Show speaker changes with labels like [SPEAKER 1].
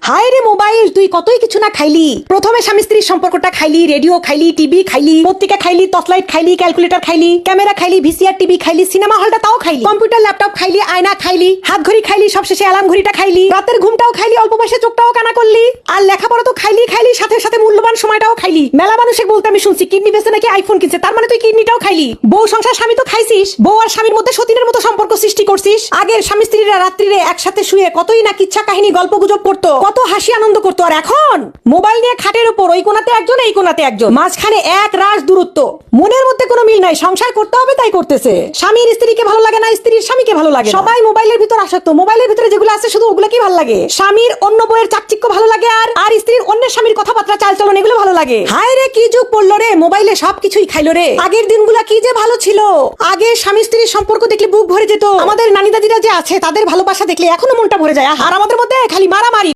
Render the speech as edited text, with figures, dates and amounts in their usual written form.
[SPEAKER 1] হায় রে মোবাইল, তুই কতই কিছু না খাইলি। প্রথমে স্বামী স্ত্রীর সম্পর্কটা খাইলি, রেডিও খাইলি, টিভি খাইলি, পত্রিকা খাইলি, টর্চলাইট খাইলি, ক্যালকুলেটর খাইলি, ক্যামেরা খাইলি, ভিসিআর টিভি খাইলি, সিনেমা হলটা তাও খাইলি, কম্পিউটার ল্যাপটপ খাইলি, আয়না খাইলি, হাত ঘড়ি খাইলি, সবশেষে অ্যালার্ম ঘড়িটা খাইলি, রাতের ঘুমটাও খাইলি, অল্প বয়সে চোখটাও কানা করলি, আর লেখাপড়া তো খাইলি খাইলি, সাথে সাথে মূল্যবান সময়টাও খাইলি। মেলা মানুষে বলতে আমি শুনছি কিডনি বেচে নাকি আইফোন কিনছে, তার মানে তুই কিডনিটাও খাইলি। বউ সংসার স্বামী তো খাইছিস, বউ আর স্বামীর মধ্যে সতীনের মতো সম্পর্ক সৃষ্টি করছিস। আগের স্বামী স্ত্রীরা রাত্রিরে একসাথে শুয়ে কতই না কিচ্ছা কাহিনী গল্প গুজব করতো, কত হাসি আনন্দ করতো। আর এখন মোবাইল নিয়ে খাটের উপর ওই কোনাতে একজন এই কোনাতে একজন, মাঝখানে এক রাশ দূরত্ব, মনের মধ্যে কোনো মিল নাই। সংসার করতে হবে তাই করতেছে, স্বামীর স্ত্রীকে ভালো লাগে না, স্ত্রীর স্বামীকে ভালো লাগে। সবাই মোবাইলের ভিতর আসক্ত, মোবাইলের ভিতরে যেগুলো আছে শুধু ওগুলো কি ভালো লাগে। স্বামীর অন্য বইয়ের চাকচিক্য ভালো লাগে, আর স্ত্রীর অন্যের স্বামীর কথাবার্তা চালচলন এগুলো ভালো লাগে। হায় রে কি যুগ পড়লো রে, মোবাইলে সবকিছুই খাইলো রে। আগের দিনগুলা কি যে ভালো ছিল। আগে স্বামী স্ত্রীর সম্পর্ক দেখলে বুক ভরে যেত। আমাদের নানি দাদিরা যে আছে তাদের ভালোবাসা দেখলে এখনো মনটা ভরে যায়। আর আমাদের মধ্যে খালি মারামারি।